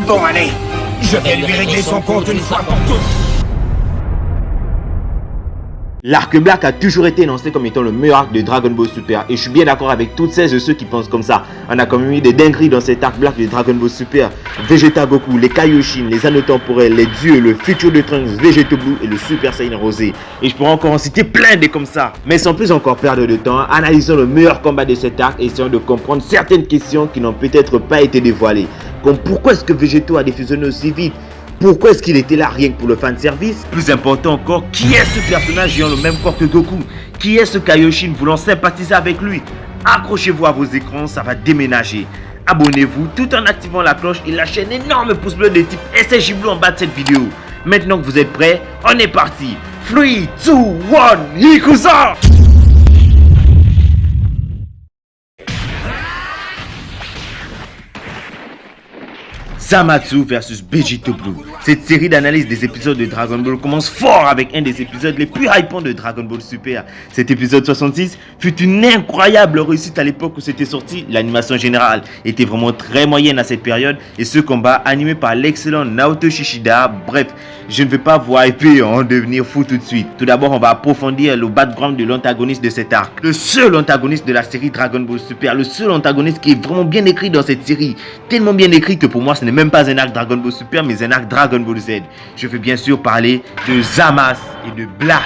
Bon, allez, je vais lui régler son compte une fois pour toutes. L'arc Black a toujours été énoncé comme étant le meilleur arc de Dragon Ball Super et je suis bien d'accord avec toutes celles et ceux qui pensent comme ça. On a quand même eu des dingueries dans cet arc Black de Dragon Ball Super. Vegeta Goku, les Kaioshin, les anneaux temporels, les dieux, le futur de Trunks, Vegeta Blue et le Super Saiyan Rosé. Et je pourrais encore en citer plein des comme ça. Mais sans plus encore perdre de temps, analysons le meilleur combat de cet arc et essayons de comprendre certaines questions qui n'ont peut-être pas été dévoilées. Comme pourquoi est-ce que Vegeta a défusionné aussi vite? Pourquoi est-ce qu'il était là rien que pour le fanservice? Plus important encore, qui est ce personnage ayant le même corps que Goku? Qui est ce Kaioshin voulant sympathiser avec lui? Accrochez-vous à vos écrans, ça va déménager. Abonnez-vous tout en activant la cloche et lâchez un énorme pouce bleu de type SSJ Blue en bas de cette vidéo. Maintenant que vous êtes prêts, on est parti. 3, 2, 1, Yakuza! Zamasu vs Vegeta Blue. Cette série d'analyse des épisodes de Dragon Ball commence fort avec un des épisodes les plus hypants de Dragon Ball Super. Cet épisode 66 fut une incroyable réussite à l'époque où c'était sorti. L'animation générale était vraiment très moyenne à cette période et ce combat animé par l'excellent Naoto Shishida. Bref, je ne vais pas vous hyper en devenir fou tout de suite. Tout d'abord, on va approfondir le background de l'antagoniste de cet arc. Le seul antagoniste de la série Dragon Ball Super, le seul antagoniste qui est vraiment bien écrit dans cette série. Tellement bien écrit que pour moi, ce n'est même pas un arc Dragon Ball Super, mais un arc Dragon Ball Z. Je veux bien sûr parler de Zamasu et de Black.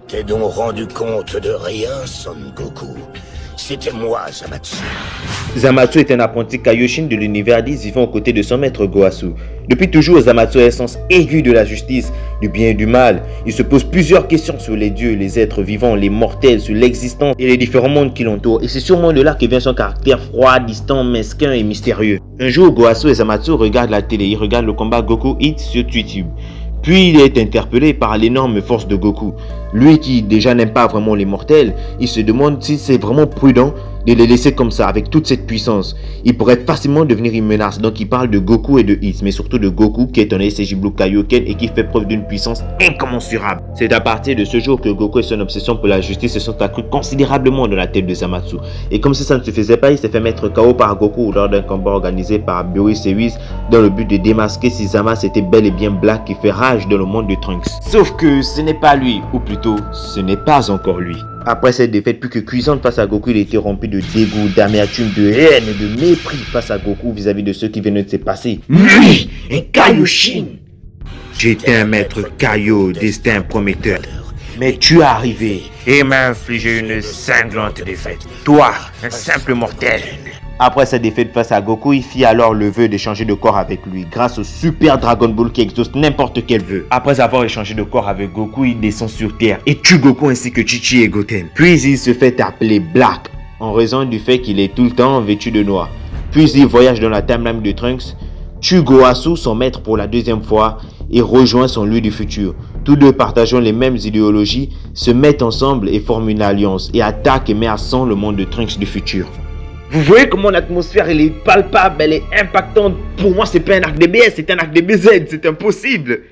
T'es donc rendu compte de rien, Son Goku. C'était moi, Zamasu. Zamasu est un apprenti Kaioshin de l'univers 10 vivant aux côtés de son maître Goasu. Depuis toujours, Zamasu a un sens aigu de la justice, du bien et du mal. Il se pose plusieurs questions sur les dieux, les êtres vivants, les mortels, sur l'existence et les différents mondes qui l'entourent. Et c'est sûrement de là que vient son caractère froid, distant, mesquin et mystérieux. Un jour, Goasu et Zamasu regardent la télé. Ils regardent le combat Goku Hit sur YouTube. Puis il est interpellé par l'énorme force de Goku. Lui qui déjà n'aime pas vraiment les mortels, il se demande si c'est vraiment prudent de les laisser comme ça avec toute cette puissance. Il pourrait facilement devenir une menace. Donc il parle de Goku et de Hit, mais surtout de Goku qui est un SSJ Blue Kaioken et qui fait preuve d'une puissance incommensurable. C'est à partir de ce jour que Goku et son obsession pour la justice se sont accrues considérablement dans la tête de Zamasu. Et comme si ça ne suffisait pas, il s'est fait mettre KO par Goku lors d'un combat organisé par Beerus et Whis dans le but de démasquer si Zamasu était bel et bien Black qui fait rage dans le monde de Trunks. Sauf que ce n'est pas lui, ou plutôt ce n'est pas encore lui. Après cette défaite plus que cuisante face à Goku, il était rempli de dégoût, d'amertume, de haine et de mépris face à Goku vis-à-vis de ce qui venait de se passer. Lui, un Kaioshin! J'étais un maître Kaio, destin prometteur. Mais tu es arrivé et m'as infligé une cinglante défaite. Toi, un simple mortel. Après sa défaite face à Goku, il fit alors le vœu d'échanger de corps avec lui grâce au super Dragon Ball qui exauce n'importe quel vœu. Après avoir échangé de corps avec Goku, il descend sur Terre et tue Goku ainsi que Chi-Chi et Goten. Puis il se fait appeler Black en raison du fait qu'il est tout le temps vêtu de noir. Puis il voyage dans la timeline de Trunks, tue Goasu, son maître pour la deuxième fois et rejoint son lui du futur. Tous deux partageant les mêmes idéologies, se mettent ensemble et forment une alliance et attaquent et mettent à sang le monde de Trunks du futur. Vous voyez comment l'atmosphère elle est palpable, elle est impactante. Pour moi, c'est pas un arc DBS, c'est un arc DBZ, c'est impossible.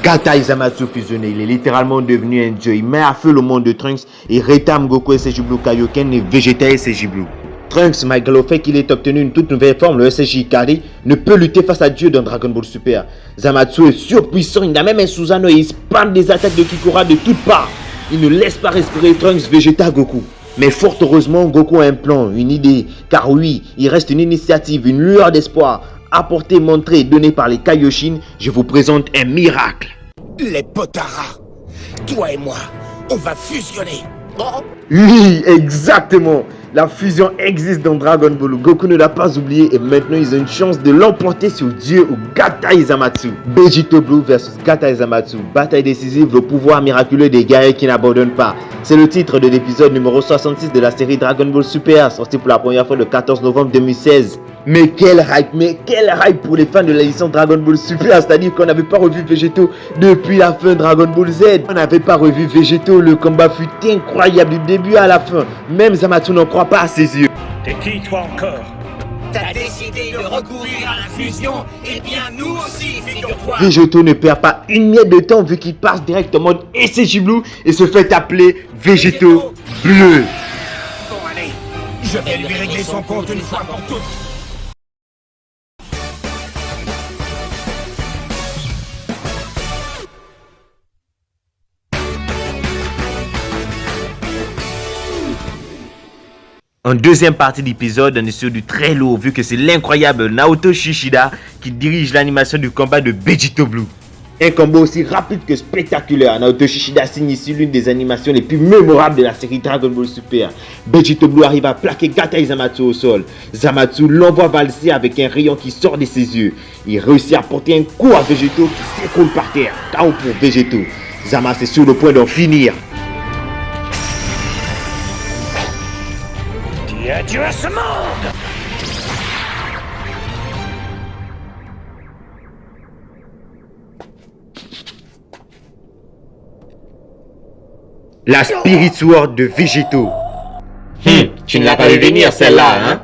Gata et Zamasu fusionnés, il est littéralement devenu un dieu. Il met à feu le monde de Trunks et rétame Goku SSJ Blue Kaioken et Vegeta SSJ Blue. Trunks, malgré le fait qu'il ait obtenu une toute nouvelle forme, le SSJ Ikari, ne peut lutter face à Dieu dans Dragon Ball Super. Zamasu est surpuissant, il a même un Susanoo et il spamme des attaques de Kikora de toutes parts. Il ne laisse pas respirer Trunks, Vegeta, Goku. Mais fort heureusement, Goku a un plan, une idée. Car oui, il reste une initiative, une lueur d'espoir. Apportée, montrée et donnée par les Kaioshin, je vous présente un miracle. Les Potara, toi et moi, on va fusionner. Oh. Oui, exactement. La fusion existe dans Dragon Ball. Goku ne l'a pas oublié et maintenant ils ont une chance de l'emporter sur Dieu ou Gata et Zamasu. Vegeta Blue versus Gata et Zamasu. Bataille décisive, le pouvoir miraculeux des guerriers qui n'abandonnent pas. C'est le titre de l'épisode numéro 66 de la série Dragon Ball Super, sorti pour la première fois le 14 novembre 2016. Mais quel hype pour les fans de la licence Dragon Ball Super, c'est-à-dire qu'on n'avait pas revu Végéto depuis la fin Dragon Ball Z. On n'avait pas revu Végéto, le combat fut incroyable du début à la fin. Même Zamasu n'en croit pas à ses yeux. T'es qui toi encore? T'as décidé de recourir à la fusion, eh bien nous aussi, figure-toi. Végéto ne perd pas une miette de temps vu qu'il passe direct en mode SSJ Blue et se fait appeler Végéto Bleu. Bon allez, Je vais lui régler son compte une fois pour toutes. En deuxième partie d'épisode, on est sur du très lourd vu que c'est l'incroyable Naoto Shishida qui dirige l'animation du combat de Vegito Blue. Un combat aussi rapide que spectaculaire. Naoto Shishida signe ici l'une des animations les plus mémorables de la série Dragon Ball Super. Vegito Blue arrive à plaquer Gatai Zamatsu au sol. Zamatsu l'envoie valser avec un rayon qui sort de ses yeux. Il réussit à porter un coup à Vegito qui s'écroule par terre. KO pour Vegito. Zamasu est sur le point d'en finir. Adieu à ce monde! La Spirit Sword de Vegito. Tu ne l'as pas vu venir celle-là, hein?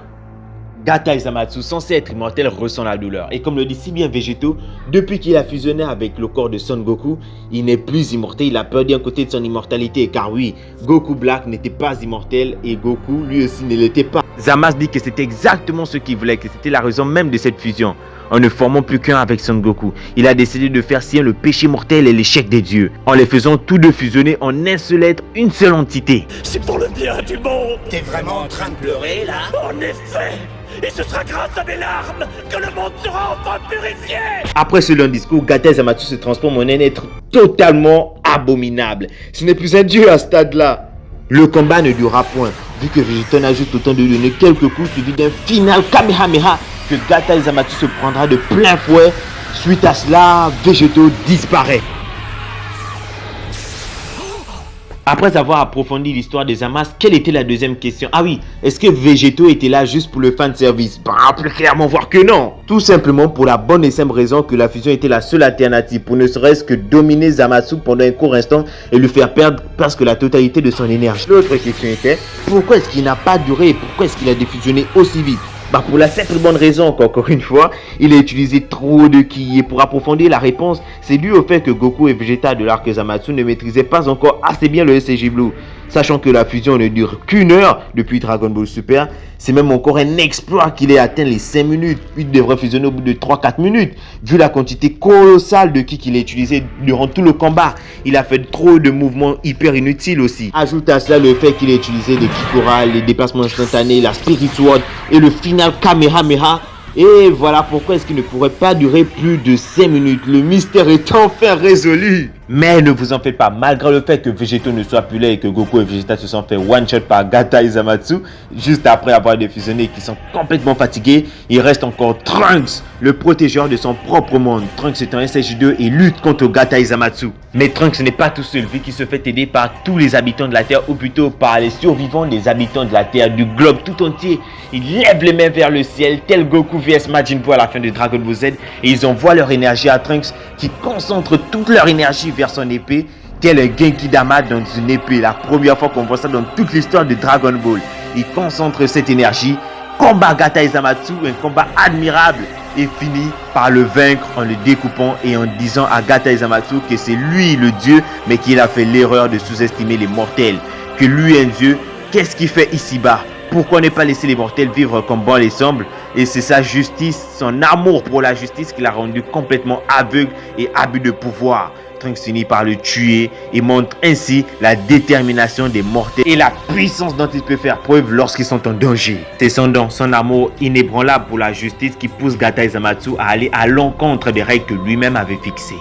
Gatai Zamatsu, censé être immortel, ressent la douleur. Et comme le dit si bien Vegito, depuis qu'il a fusionné avec le corps de Son Goku, il n'est plus immortel. Il a perdu un côté de son immortalité. Car oui, Goku Black n'était pas immortel et Goku lui aussi ne l'était pas. Zamasu dit que c'était exactement ce qu'il voulait, que c'était la raison même de cette fusion. En ne formant plus qu'un avec Son Goku, il a décidé de faire sien le péché mortel et l'échec des dieux, en les faisant tous deux fusionner en un seul être, une seule entité. C'est pour le bien du monde! T'es vraiment en train de pleurer, là? En effet! Et ce sera grâce à mes larmes que le monde sera enfin purifié! Après ce long discours, Gatai Zamatsu se transforme en un être totalement abominable. Ce n'est plus un dieu à ce stade-là. Le combat ne durera point, vu que Vegito n'a juste autant de donner quelques coups suivis d'un final Kamehameha que Gatai Zamatsu se prendra de plein fouet. Suite à cela, Vegito disparaît. Après avoir approfondi l'histoire des Zamasu, quelle était la deuxième question? Ah oui, est-ce que Vegito était là juste pour le fanservice? Plus clairement voir que non. Tout simplement pour la bonne et simple raison que la fusion était la seule alternative pour ne serait-ce que dominer Zamasu pendant un court instant et lui faire perdre presque la totalité de son énergie. L'autre question était, pourquoi est-ce qu'il n'a pas duré et pourquoi est-ce qu'il a défusionné aussi vite? Pour la simple bonne raison qu'encore une fois, il a utilisé trop de ki. Et pour approfondir la réponse, c'est dû au fait que Goku et Vegeta de l'arc Zamatsu ne maîtrisaient pas encore assez bien le SCJ Blue. Sachant que la fusion ne dure qu'une heure depuis Dragon Ball Super, c'est même encore un exploit qu'il ait atteint les 5 minutes, puis il devrait fusionner au bout de 3-4 minutes. Vu la quantité colossale de ki qu'il a utilisé durant tout le combat, il a fait trop de mouvements hyper inutiles aussi. Ajoute à cela le fait qu'il ait utilisé des ki chorales, les déplacements instantanés, la Spirit Sword et le final Kamehameha. Et voilà pourquoi est-ce qu'il ne pourrait pas durer plus de 5 minutes. Le mystère est enfin résolu. Mais ne vous en faites pas, malgré le fait que Vegito ne soit plus là et que Goku et Vegeta se sont fait one shot par Gatai Zamatsu, juste après avoir défusionné et qu'ils sont complètement fatigués, il reste encore Trunks, le protégeur de son propre monde. Trunks est un SSJ2 et lutte contre Gatai Zamatsu. Mais Trunks n'est pas tout seul vu qu'il se fait aider par tous les habitants de la Terre, ou plutôt par les survivants des habitants de la Terre, du globe tout entier. Ils lèvent les mains vers le ciel, tel Goku vs Majin Buu à la fin de Dragon Ball Z, et ils envoient leur énergie à Trunks qui concentre toute leur énergie vers son épée, tel un Genki Dama dans une épée. La première fois qu'on voit ça dans toute l'histoire de Dragon Ball. Il concentre cette énergie, combat Gatai Zamatsu, un combat admirable, et finit par le vaincre en le découpant et en disant à Gatai Zamatsu que c'est lui le dieu, mais qu'il a fait l'erreur de sous-estimer les mortels. Que lui un dieu, qu'est-ce qu'il fait ici-bas? Pourquoi ne pas laisser les mortels vivre comme bon les semble? Et c'est sa justice, son amour pour la justice qui l'a rendu complètement aveugle et abus de pouvoir. Trunks finit par le tuer et montre ainsi la détermination des mortels et la puissance dont il peut faire preuve lorsqu'ils sont en danger. C'est son amour inébranlable pour la justice qui pousse Gatai Zamatsu à aller à l'encontre des règles que lui-même avait fixées.